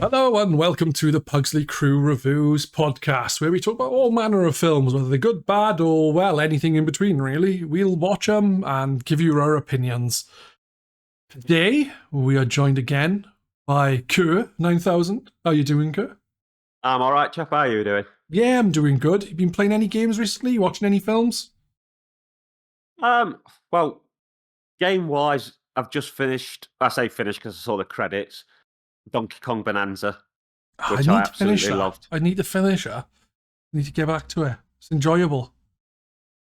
Hello and welcome to the Pugsley Crew Reviews Podcast, where we talk about all manner of films, whether they're good, bad, or, well, anything in between, really. We'll watch them and give you our opinions. Today, we are joined again by Kerr 9000. How you doing, Kerr? I'm all right, chap. How are you doing? Yeah, I'm doing good. You been playing any games recently? Watching any films? Well, game-wise, I've just finished. I say finished because I saw the credits. Donkey Kong Bonanza, which I absolutely loved. I need to finish it. I need to get back to it. It's enjoyable.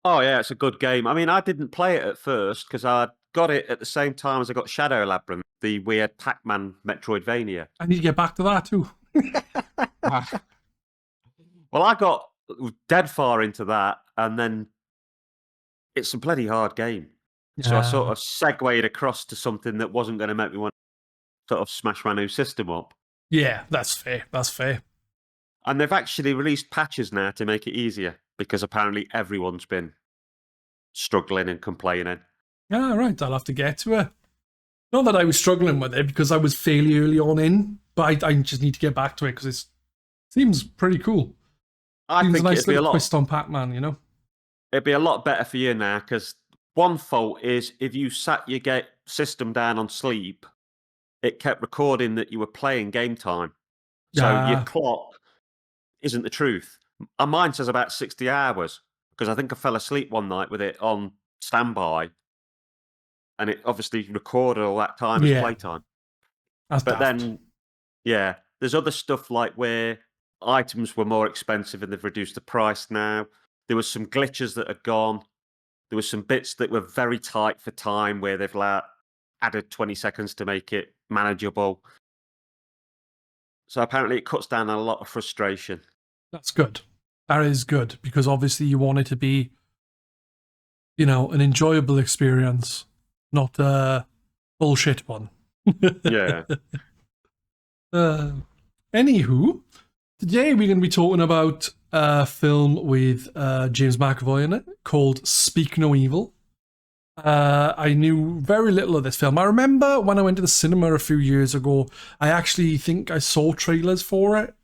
Oh yeah, it's a good game. I mean, I didn't play it at first because I got it at the same time as I got Shadow Labyrinth, the weird Pac-Man Metroidvania. I need to get back to that too. Well, I got dead far into that, and then it's a bloody hard game. So I sort of segued across to something that wasn't going to make me want to sort of smash my new system up. Yeah, that's fair. That's fair. And they've actually released patches now to make it easier because apparently everyone's been struggling and complaining. Yeah, right. I'll have to get to it. Not that I was struggling with it because I was fairly early on in, but I just need to get back to it because it seems pretty cool. I seems think a nice it'd be a lot twist on Pac-Man, you know? It'd be a lot better for you now because one fault is if you sat your system down on sleep, it kept recording that you were playing game time. So your clock isn't the truth. Mine says about 60 hours because I think I fell asleep one night with it on standby and it obviously recorded all that time as playtime. Then, there's other stuff like where items were more expensive and they've reduced the price now. There was some glitches that had gone. There were some bits that were very tight for time where they've added 20 seconds to make it manageable. So apparently it cuts down on a lot of frustration. That's good. That is good because obviously you want it to be, you know, an enjoyable experience, not a bullshit one. Yeah. Anywho, today we're going to be talking about a film with James McAvoy in it called Speak No Evil. I knew very little of this film. I remember when I went to the cinema a few years ago, I actually think I saw trailers for it.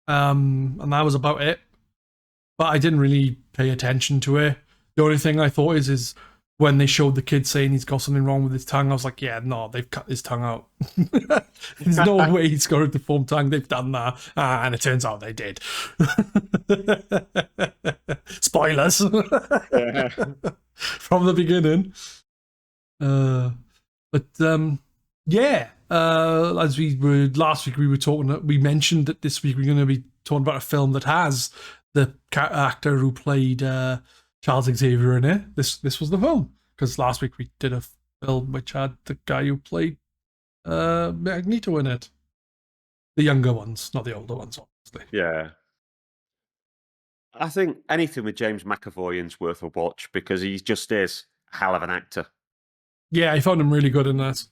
And that was about it. But I didn't really pay attention to it. The only thing I thought is when they showed the kid saying he's got something wrong with his tongue, I was like, yeah, no, they've cut his tongue out. There's no way he's got a deformed tongue. They've done that. And it turns out they did. Spoilers. From the beginning. As we were last week, we mentioned that this week we're going to be talking about a film that has the actor who played Charles Xavier in it. This was the film because last week we did a film which had the guy who played Magneto in it. The younger ones, not the older ones, obviously. Yeah. I think anything with James McAvoy's worth a watch because he just is a hell of an actor. Yeah, I found him really good in that.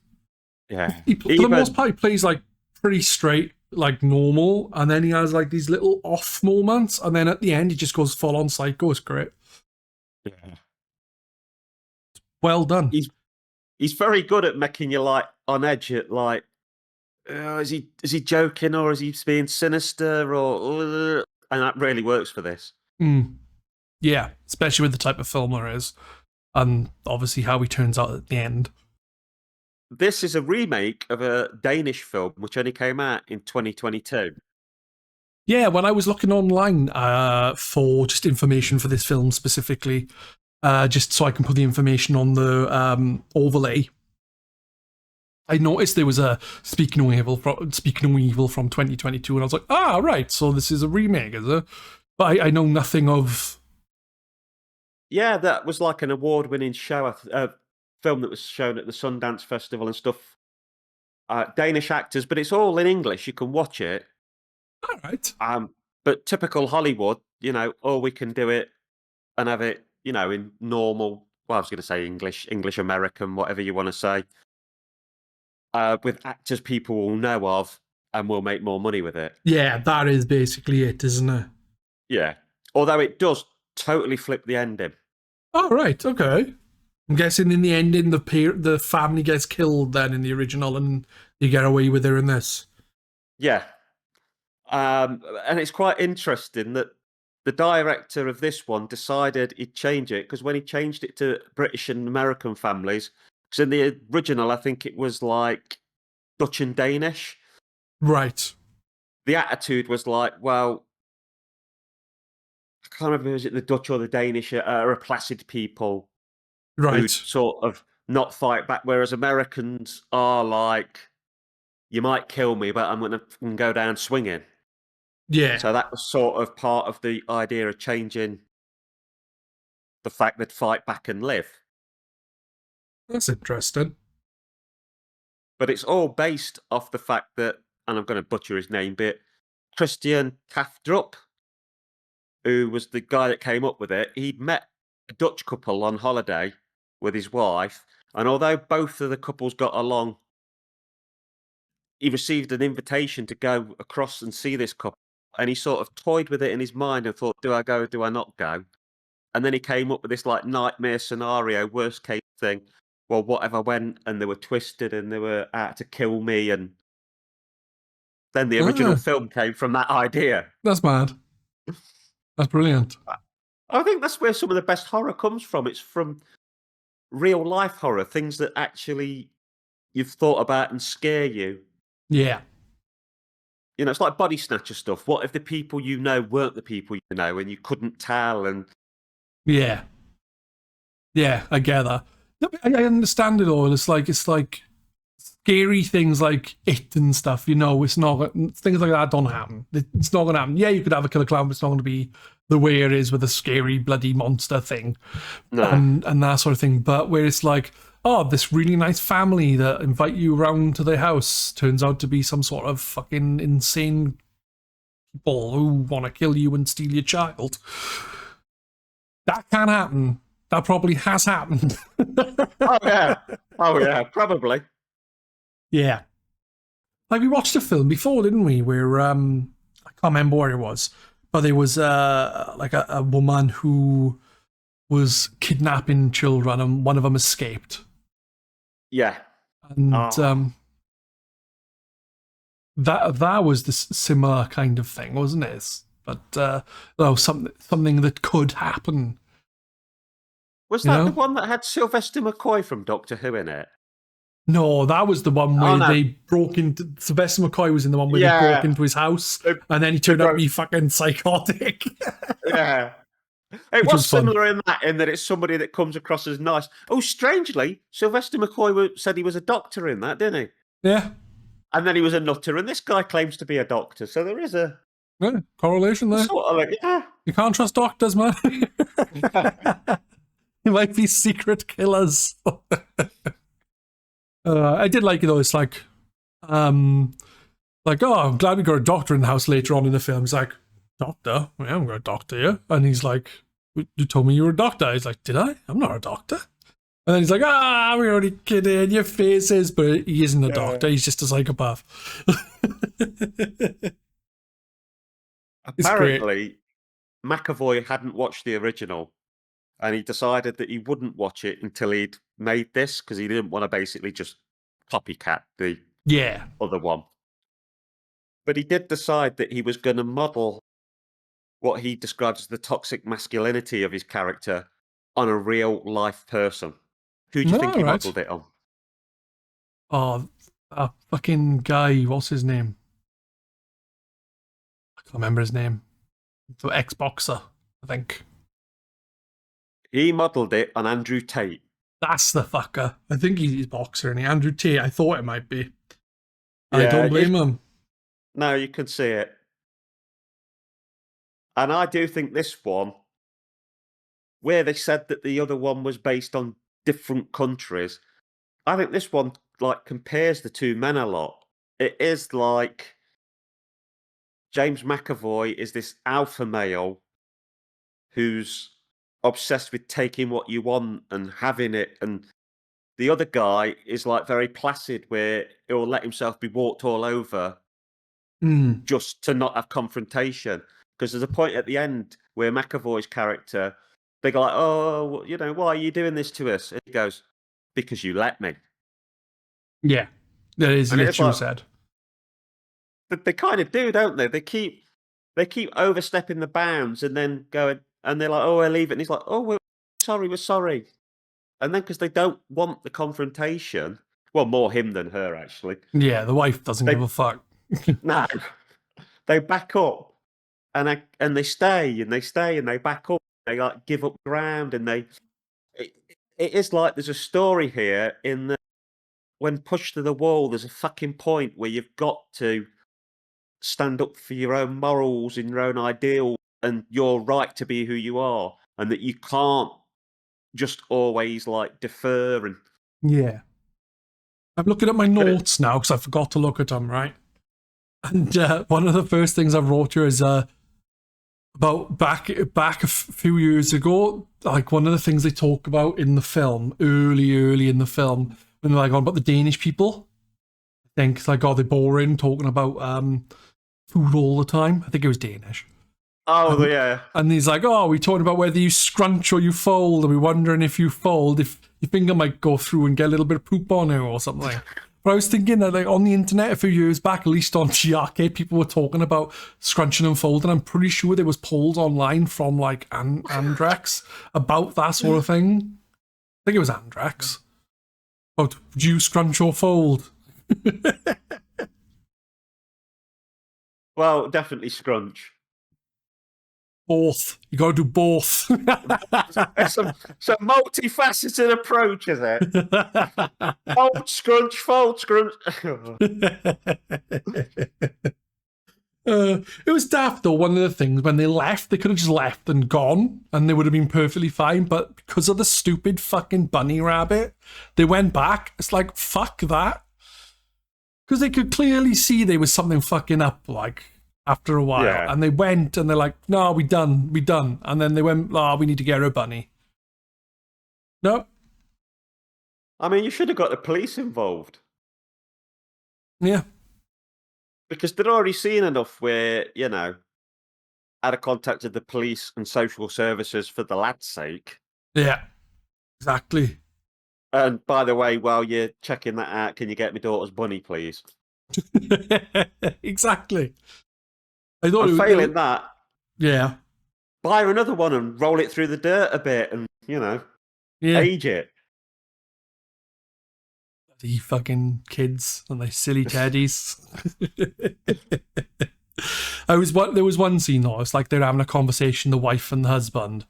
Yeah. For the most part, he plays like pretty straight, like normal, and then he has like these little off moments, and then at the end he just goes full on psycho. It's great. Yeah. Well done. He's very good at making you like on edge at like, is he joking or is he being sinister or and that really works for this. Yeah, especially with the type of film there is, and obviously how he turns out at the end. This is a remake of a Danish film which only came out in 2022. Yeah, when I was looking online for just information for this film specifically, just so I can put the information on the overlay, I noticed there was a Speak No Evil from 2022, and I was like, right, so this is a remake, is it? But I know nothing of... Yeah, that was like an award-winning show, a film that was shown at the Sundance Festival and stuff. Danish actors, but it's all in English. You can watch it. All right. But typical Hollywood, you know, we can do it and have it, you know, in normal, well, I was going to say English American, whatever you want to say, with actors people will know of and will make more money with it. Yeah, that is basically it, isn't it? Yeah. Although it does totally flip the ending. Oh, right, okay. I'm guessing in the ending, the family gets killed then in the original and you get away with her in this. Yeah. And it's quite interesting that the director of this one decided he'd change it, because when he changed it to British and American families, because in the original, I think it was like Dutch and Danish. Right. The attitude was like, well, I can't remember, is it the Dutch or the Danish are a placid people who'd Right. sort of not fight back, whereas Americans are like, you might kill me, but I'm going to go down swinging. Yeah. So that was sort of part of the idea of changing the fact they'd fight back and live. That's interesting. But it's all based off the fact that, and I'm going to butcher his name, but Christian Kaftrup, who was the guy that came up with it, he'd met a Dutch couple on holiday with his wife, and although both of the couples got along, he received an invitation to go across and see this couple, and he sort of toyed with it in his mind and thought, do I go, do I not go? And then he came up with this like nightmare scenario, worst case thing. Well, what if I went and they were twisted and they were out to kill me? And then the original film came from that idea. That's mad. That's brilliant. I think that's where some of the best horror comes from. It's from real life horror, things that actually you've thought about and scare you. Yeah. You know, it's like body snatcher stuff. What if the people you know weren't the people you know and you couldn't tell? And Yeah. Yeah, I get that. I understand it all. It's like scary things like it and stuff. You know, it's not, things like that don't happen. It's not going to happen. Yeah, you could have a killer clown, but it's not going to be the way it is with a scary bloody monster thing, no. and that sort of thing. But where it's like, oh, this really nice family that invite you around to their house turns out to be some sort of fucking insane people who want to kill you and steal your child. That can happen. That probably has happened. Oh yeah, probably. Yeah. Like we watched a film before, didn't we? Where I can't remember where it was, but there was like a woman who was kidnapping children, and one of them escaped. Yeah. And that was this similar kind of thing, wasn't it? But something that could happen. Was that the one that had Sylvester McCoy from Doctor Who in it? No, that was the one where they broke into... Sylvester McCoy was in the one where they broke into his house, and then he turned out to be fucking psychotic. Yeah. It was similar in that it's somebody that comes across as nice. Oh, strangely, Sylvester McCoy said he was a doctor in that, didn't he? Yeah. And then he was a nutter, and this guy claims to be a doctor, so there is a... Yeah, correlation there. Sort of like, yeah. You can't trust doctors, man. They might be secret killers. I did like it though. It's like, oh, I'm glad we got a doctor in the house later on in the film. He's like, doctor? I haven't got a doctor here. And he's like, you told me you were a doctor. He's like, did I? I'm not a doctor. And then he's like, we're only kidding. Your face is, but he isn't a doctor. He's just a psychopath. Apparently, McAvoy hadn't watched the original, and he decided that he wouldn't watch it until he'd made this, because he didn't want to basically just copycat the other one. But he did decide that he was going to model what he described as the toxic masculinity of his character on a real life person. Who do you think he modelled it on? Oh, that fucking guy. What's his name? I can't remember his name. The ex-boxer, I think. He modelled it on Andrew Tate. That's the fucker. I think he's a boxer, and Andrew Tate. I thought it might be. I don't blame him. No, you can see it. And I do think this one, where they said that the other one was based on different countries, I think this one like compares the two men a lot. It is like James McAvoy is this alpha male who's obsessed with taking what you want and having it, and the other guy is like very placid, where he'll let himself be walked all over just to not have confrontation. Because there's a point at the end where McAvoy's character, they go like, oh, why are you doing this to us? And he goes, because you let me. Yeah, that is literally said. They kind of do, don't they? They keep overstepping the bounds and then going, and they're like, "Oh, we'll leave it," and he's like, "Oh, we're sorry," and then because they don't want the confrontation, well, more him than her actually. Yeah, the wife doesn't give a fuck. No, they back up and they stay and they stay and they back up. They like give up ground and it is like there's a story here in that when pushed to the wall, there's a fucking point where you've got to stand up for your own morals and your own ideals and your right to be who you are, and that you can't just always like defer and Yeah. I'm looking at my notes now because I forgot to look at them, right? And one of the first things I wrote here is about back a few years ago, like one of the things they talk about in the film, early in the film, when they're like on about the Danish people. I think it's like, oh, they're boring talking about food all the time. I think it was Danish. oh yeah. And he's like, oh, we're talking about whether you scrunch or you fold, and we're wondering if you fold, if your finger might go through and get a little bit of poop on it or something. But I was thinking that like on the internet a few years back, at least on GRK, people were talking about scrunching and folding. I'm pretty sure there was polls online from like Andrex about that sort of thing. I think it was Andrex. About, do you scrunch or fold? Well, definitely scrunch. Both. You got to do both. It's a multifaceted approach, is it? Fold, scrunch, fold, scrunch. It was daft though. One of the things when they left, they could have just left and gone, and they would have been perfectly fine. But because of the stupid fucking bunny rabbit, they went back. It's like fuck that, because they could clearly see there was something fucking up. Like after a while, Yeah. and they went and they're like, "No, we done," and then they went, "Oh, we need to get her bunny." No, I mean, you should have got the police involved. yeah, Because they'd already seen enough where, I'd have contacted the police and social services for the lad's sake. yeah, exactly. And by the way, while you're checking that out, can you get my daughter's bunny, please? Exactly. I thought And it was, failing that, yeah, buy her another one and roll it through the dirt a bit and, yeah. age it. The fucking kids and their silly teddies. There was one scene though. It's like they're having a conversation, the wife and the husband,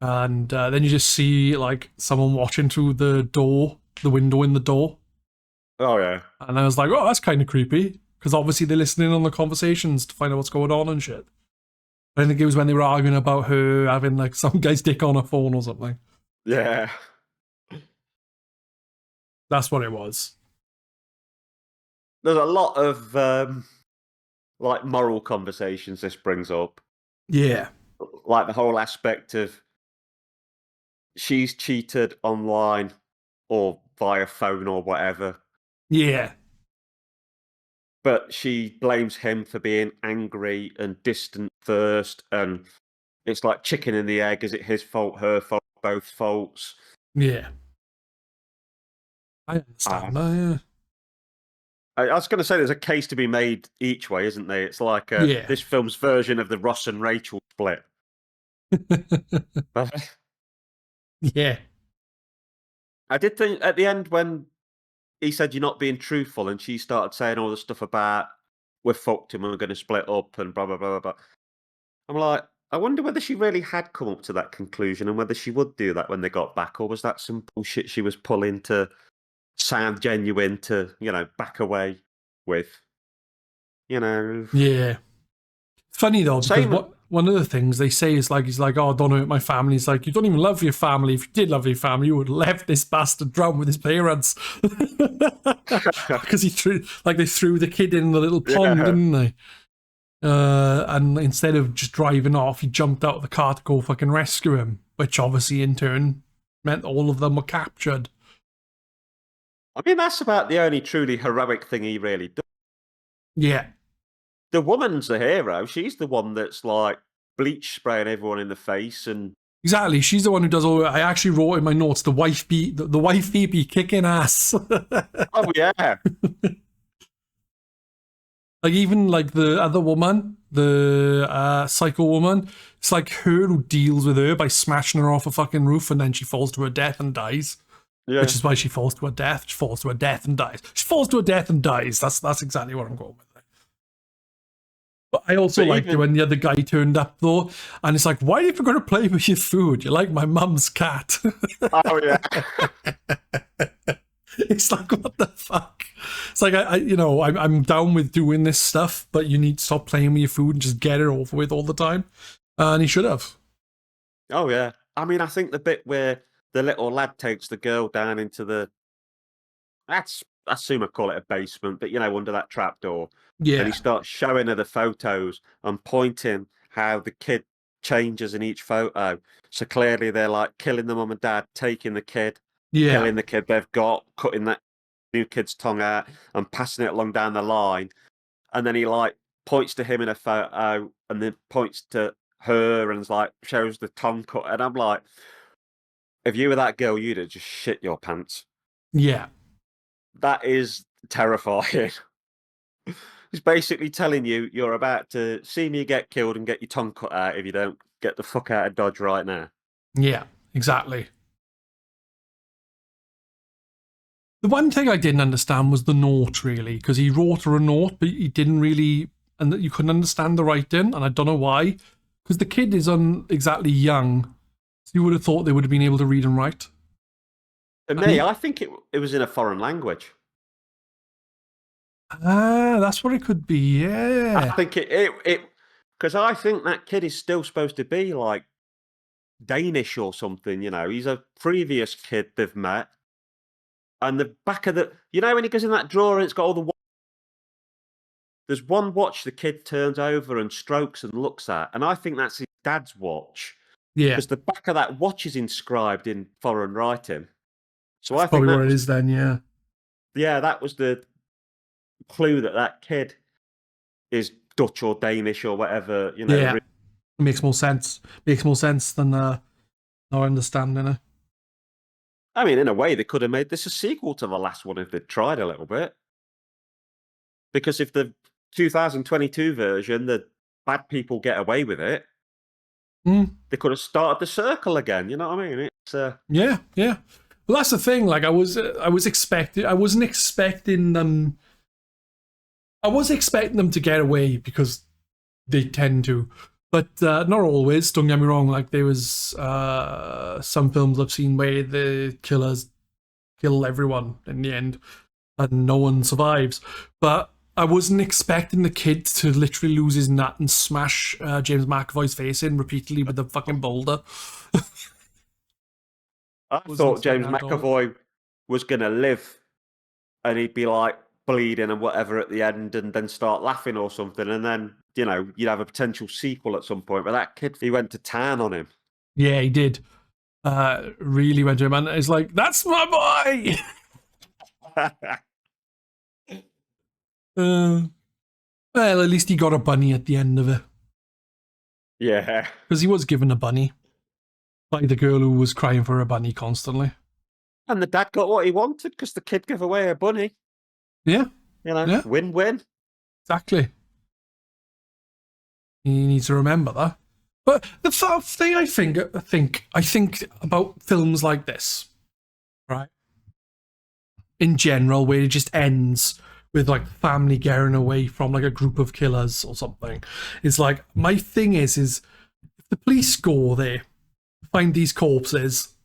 and then you just see like someone watching through the window in the door. Oh, yeah. And I was like, oh, that's kind of creepy, because obviously they're listening on the conversations to find out what's going on and shit. I think it was when they were arguing about her having like some guy's dick on her phone or something. Yeah. That's what it was. There's a lot of, moral conversations this brings up. Yeah. Like the whole aspect of she's cheated online or via phone or whatever. Yeah. But she blames him for being angry and distant first. And it's like chicken and the egg. Is it his fault, her fault, both faults? Yeah. I understand that, yeah. I was going to say there's a case to be made each way, isn't there? It's like this film's version of the Ross and Rachel split. Yeah. I did think at the end when he said you're not being truthful and she started saying all the stuff about we're fucked and we're going to split up and blah, blah, blah, blah, blah. I'm like, I wonder whether she really had come up to that conclusion and whether she would do that when they got back, or was that some bullshit she was pulling to sound genuine to, back away with, Yeah. Funny though, because one of the things they say is like, he's like, oh, don't hurt my family. He's like, you don't even love your family. If you did love your family, you would have left this bastard drown with his parents. Because they threw the kid in the little pond, didn't they? And instead of just driving off, he jumped out of the car to go fucking rescue him, which obviously in turn meant all of them were captured. I mean, that's about the only truly heroic thing he really does. Yeah. The woman's the hero. She's the one that's like bleach spraying everyone in the face and. Exactly. She's the one who does all. I actually wrote in my notes the wife be kicking ass. Oh yeah. Like even like the other woman, the psycho woman, it's like her who deals with her by smashing her off a fucking roof, and then she falls to her death and dies. Which Yeah. is why she falls to her death. She falls to her death and dies. She falls to her death and dies. That's exactly what I'm going with. But I also But liked it even when the other guy turned up though, and it's like, why are you going to play with your food? You're like my mum's cat. oh yeah, It's like, what the fuck? It's like, I'm down with doing this stuff, but you need to stop playing with your food and just get it over with all the time. And he should have. oh yeah. I mean, I think the bit where the little lad takes the girl down into the I assume I call it a basement, but under that trap door. And he Yeah. starts showing her the photos and pointing how the kid changes in each photo. So clearly they're like killing the mum and dad, taking the kid, Yeah. killing the kid they've got, cutting that new kid's tongue out and passing it along down the line. And then he like points to him in a photo and then points to her and like shows the tongue cut. And I'm like, if you were that girl, you'd have just shit your pants. Yeah. That is terrifying. He's basically telling you you're about to see me get killed and get your tongue cut out if you don't get the fuck out of Dodge right now. Yeah. Exactly. The one thing I didn't understand was the note, really, because he wrote her a note, but he didn't really, and that you couldn't understand the writing, and I don't know why, because the kid is exactly young, so you would have thought they would have been able to read and write. For me, I think it was in a foreign language. That's what it could be. Yeah. I think it because I think that kid is still supposed to be like Danish or something. He's a previous kid they've met, and the back of when he goes in that drawer and it's got all the. There's one watch the kid turns over and strokes and looks at, and I think that's his dad's watch. Yeah. Because the back of that watch is inscribed in foreign writing. So That's I think probably what it is then, yeah. Yeah, that was the clue that kid is Dutch or Danish or whatever, Yeah. It makes more sense. Makes more sense than not understanding it. I mean, in a way, they could have made this a sequel to the last one if they'd tried a little bit. Because if the 2022 version, the bad people get away with it, they could have started the circle again. You know what I mean? It's yeah. Well, that's the thing. Like, I wasn't expecting them. I was expecting them to get away because they tend to, but not always. Don't get me wrong. Like, there was some films I've seen where the killers kill everyone in the end, and no one survives. But I wasn't expecting the kid to literally lose his nut and smash James McAvoy's face in repeatedly with a fucking boulder. I thought James McAvoy was going to live and he'd be like bleeding and whatever at the end and then start laughing or something. And then, you'd have a potential sequel at some point. But that kid, he went to town on him. Yeah, he did. Really went to him. And it's like, that's my boy! Well, at least he got a bunny at the end of it. Yeah. Because he was given a bunny by the girl who was crying for a bunny constantly. And the dad got what he wanted because the kid gave away a bunny. Yeah. Yeah. Win-win. Exactly. You need to remember that. But the thing I think about films like this, right? In general, where it just ends with like family getting away from like a group of killers or something. It's like, my thing is if the police go there, find these corpses,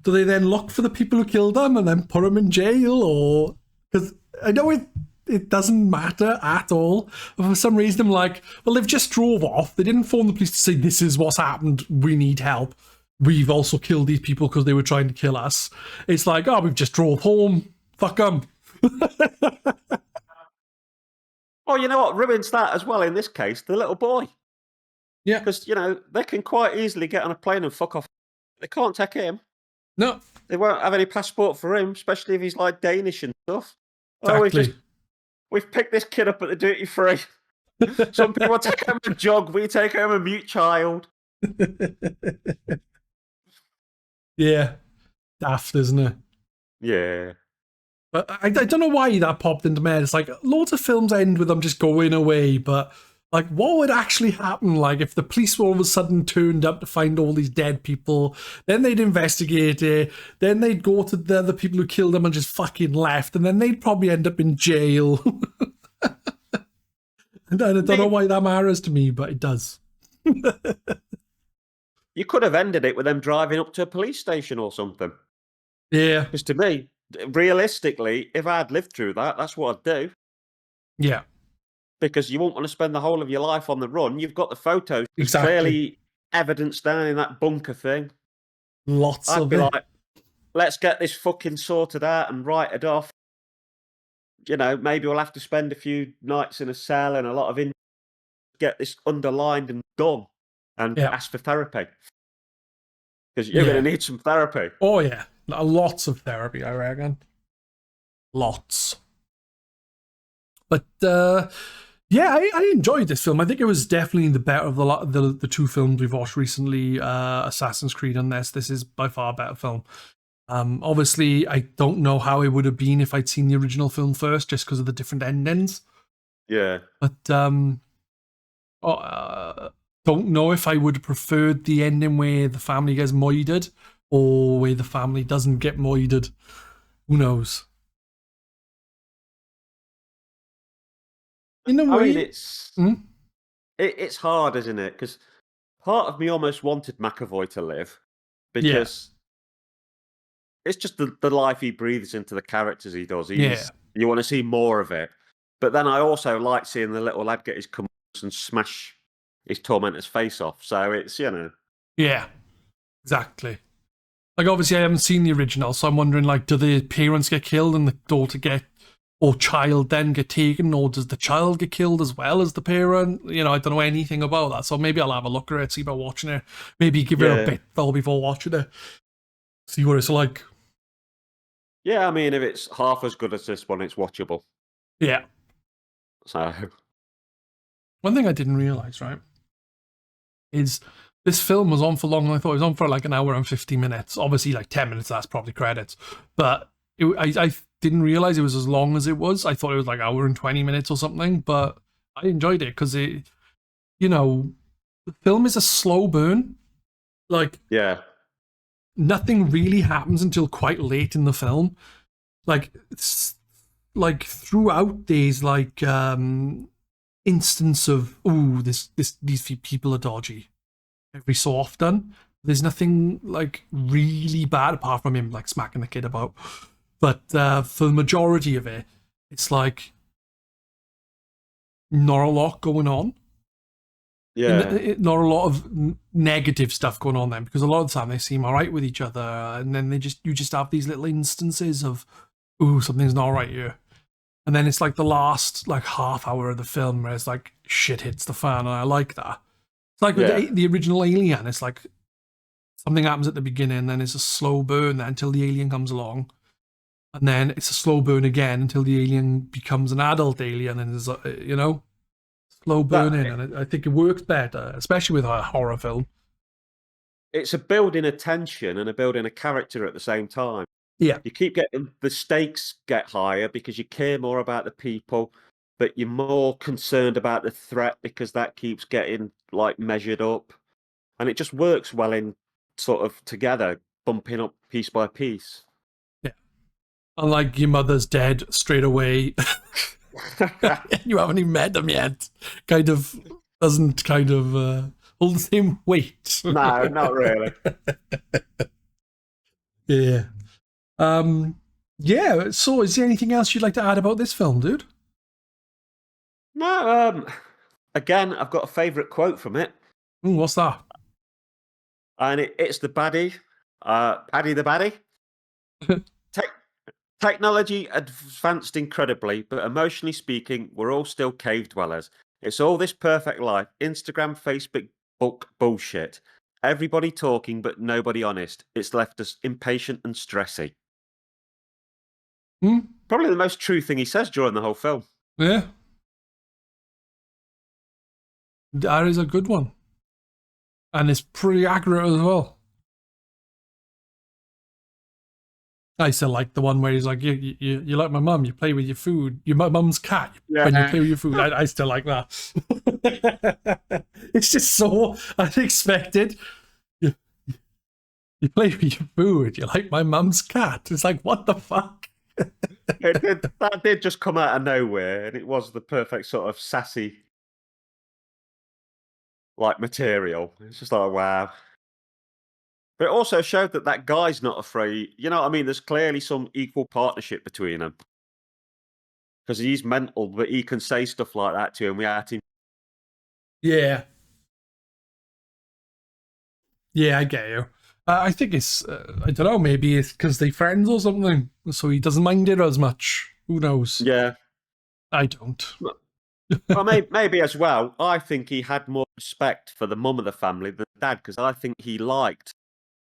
do they then look for the people who killed them and then put them in jail? Or, because I know it doesn't matter at all. But for some reason, I'm like, well, they've just drove off. They didn't phone the police to say, this is what's happened. We need help. We've also killed these people because they were trying to kill us. It's like, oh, we've just drove home. Fuck them. Oh, you know what ruins that as well in this case? The little boy. Yeah. Because, they can quite easily get on a plane and fuck off. They can't take him. No. They won't have any passport for him, especially if he's like Danish and stuff. Exactly. Oh, we've picked this kid up at the duty free. Some people take home a jog, we take home a mute child. Yeah. Daft, isn't it? Yeah. But I don't know why that popped into my head. It's like loads of films end with them just going away, but like what would actually happen like if the police all of a sudden turned up to find all these dead people, then they'd investigate it, then they'd go to the other people who killed them and just fucking left, and then they'd probably end up in jail. And I don't know why that matters to me, but it does. You could have ended it with them driving up to a police station or something. Yeah. Because to me, realistically, if I'd lived through that, that's what I'd do. Yeah. Because you won't want to spend the whole of your life on the run. You've got the photos. There's Exactly. clearly evidence down in that bunker thing. I'd be like, let's get this fucking sorted out and write it off. You know, maybe we'll have to spend a few nights in a cell and a lot of get this underlined and done, and ask for therapy. Because you're going to need some therapy. Oh, yeah. Lots of therapy, I reckon. Lots. But, yeah, I enjoyed this film. I think it was definitely the better of the two films we've watched recently, Assassin's Creed and this. This is by far a better film. Obviously, I don't know how it would have been if I'd seen the original film first, just because of the different endings. Yeah. But, don't know if I would have preferred the ending where the family gets moided or where the family doesn't get moided. Who knows? In a way, it's hard, isn't it? Because part of me almost wanted McAvoy to live because it's just the life he breathes into the characters he does. You want to see more of it. But then I also like seeing the little lad get his comeuppance and smash his tormentor's face off. So it's, you know. Yeah, exactly. Like, obviously, I haven't seen the original, so I'm wondering, like, do the parents get killed and the daughter or child then get taken, or does the child get killed as well as the parent? You know, I don't know anything about that, so maybe I'll have a look at it, see about watching it. Maybe give it a bit though before watching it. See what it's like. Yeah, I mean, if it's half as good as this one, it's watchable. Yeah. So. One thing I didn't realise, right, is this film was on for longer than I thought. It was on for like an hour and 50 minutes. Obviously, like 10 minutes, that's probably credits. But I didn't realise it was as long as it was. I thought it was like an hour and 20 minutes or something. But I enjoyed it because the film is a slow burn. Like, nothing really happens until quite late in the film. Like throughout there's like instance of these people are dodgy every so often. There's nothing like really bad apart from him like smacking the kid about, but for the majority of it, it's like not a lot going on. Not a lot of negative stuff going on then, because a lot of the time they seem all right with each other, and then you just have these little instances of something's not right here. And then it's like the last like half hour of the film where it's like shit hits the fan, and I like that. It's like with the original Alien, it's like something happens at the beginning, and then it's a slow burn until the alien comes along, and then it's a slow burn again until the alien becomes an adult alien, and there's slow burning, and I think it works better, especially with a horror film. It's a building of tension and a building of character at the same time. Yeah. You keep getting the stakes get higher because you care more about the people, but you're more concerned about the threat because that keeps getting like measured up. And it just works well in sort of together, bumping up piece by piece. Yeah. Unlike your mother's dead straight away. You haven't even met them yet. Kind of doesn't hold the same weight. No, not really. Yeah. Yeah, so is there anything else you'd like to add about this film, dude? No, again, I've got a favourite quote from it. What's that? And it's the baddie, Paddy the baddie. Technology advanced incredibly, but emotionally speaking, we're all still cave dwellers. It's all this perfect life, Instagram, Facebook, book bullshit. Everybody talking, but nobody honest. It's left us impatient and stressy. Probably the most true thing he says during the whole film. Yeah. That is a good one. And it's pretty accurate as well. I still like the one where he's like, you like my mum, you play with your food. You're my mum's cat when you Yeah. play with your food. I still like that. It's just so unexpected. You, you play with your food. You like my mum's cat. It's like, what the fuck? That did just come out of nowhere, and it was the perfect sort of sassy like material. It's just like, wow. But it also showed that that guy's not afraid. You know what I mean? There's clearly some equal partnership between them because he's mental, but he can say stuff like that to him without him. Yeah. Yeah, I get you. I think it's, I don't know, maybe it's because they're friends or something, so he doesn't mind it as much. Who knows? Yeah. I don't. Well, maybe as well. I think he had more respect for the mum of the family than the dad because I think he liked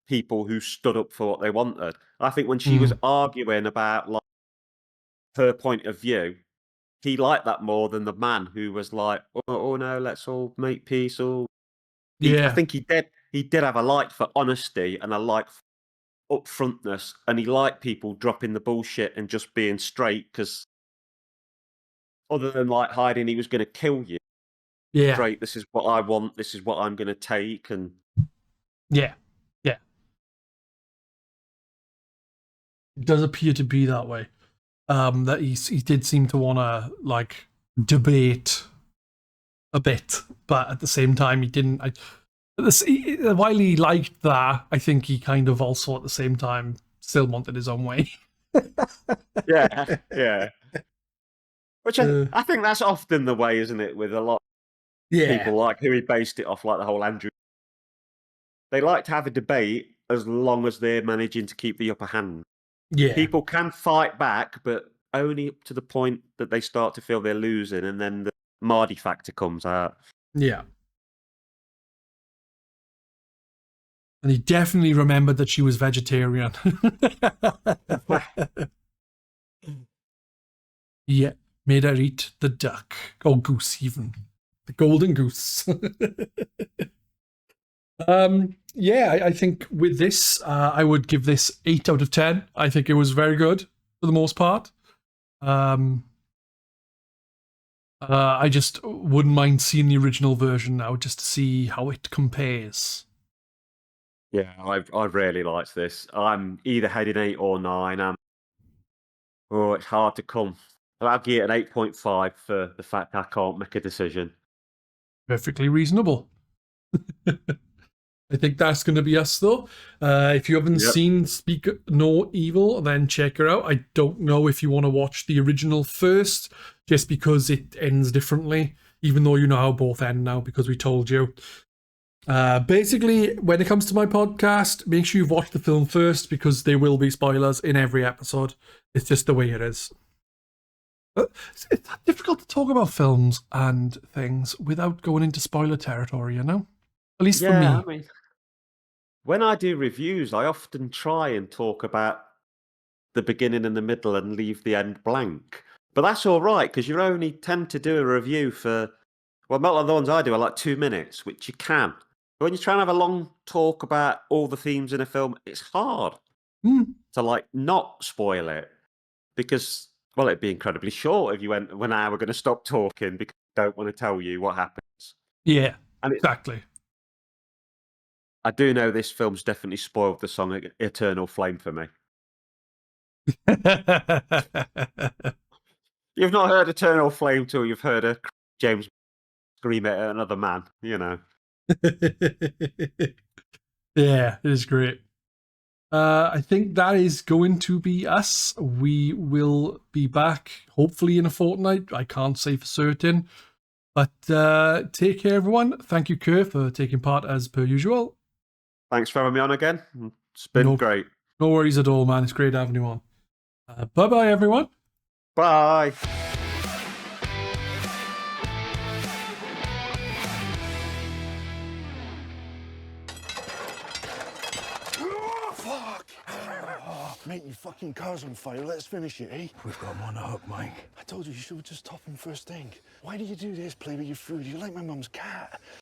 people who stood up for what they wanted. I think when she was arguing about like her point of view, he liked that more than the man who was like, "Oh no, let's all make peace." I Yeah, think he did. He did have a like for honesty and a like for upfrontness, and he liked people dropping the bullshit and just being straight. Because other than like hiding, he was going to kill you. yeah, Straight. This is what I want. This is what I'm going to take. And yeah, yeah. It does appear to be that way. That he did seem to want to like debate a bit, but at the same time he didn't. While he liked that, I think he kind of also at the same time still wanted his own way. yeah, yeah. Which Uh, I think that's often the way, isn't it? With a lot of yeah, people like who he based it off, like the whole Andrew. They like to have a debate as long as they're managing to keep the upper hand. yeah, People can fight back, but only up to the point that they start to feel they're losing, and then the Mardy factor comes out. yeah. And he definitely remembered that she was vegetarian. Yeah, made her eat the duck or goose, even the golden goose. Yeah, I think with this, I would give this 8 out of 10. I think it was very good for the most part. Um, I just wouldn't mind seeing the original version now, just to see how it compares. Yeah, I've really liked this. I'm either heading 8 or 9. It's hard to come. I'll give it an 8.5 for the fact I can't make a decision. Perfectly reasonable. I think that's going to be us, though. If you haven't Yep. seen Speak No Evil, then check her out. I don't know if you want to watch the original first, just because it ends differently, even though you know how both end now because we told you. Basically, when it comes to my podcast, make sure you've watched the film first because there will be spoilers in every episode. It's just the way it is. But it's difficult to talk about films and things without going into spoiler territory, you know? At least for Yeah, me. I mean, when I do reviews, I often try and talk about the beginning and the middle and leave the end blank. But that's all right because you only tend to do a review for, well, not like the ones I do are like 2 minutes, which you can. But when you try and have a long talk about all the themes in a film, it's hard to like not spoil it because, well, it'd be incredibly short if you went, well, now we're going to stop talking because I don't want to tell you what happens. Yeah, And exactly. I do know this film's definitely spoiled the song Eternal Flame for me. You've not heard Eternal Flame till you've heard a James scream at another man, you know. Yeah, it is great. I think that is going to be us. We will be back hopefully in a fortnight. I can't say for certain. But take care, everyone. Thank you, Kerr, for taking part as per usual. Thanks for having me on again. It's been great. No worries at all, man. It's great having you on. Bye-bye, everyone. Bye. Mate, your fucking car's on fire. Let's finish it, eh? We've got him on the hook, Mike. I told you should just top him first thing. Why do you do this? Play with your food. You're like my mum's cat.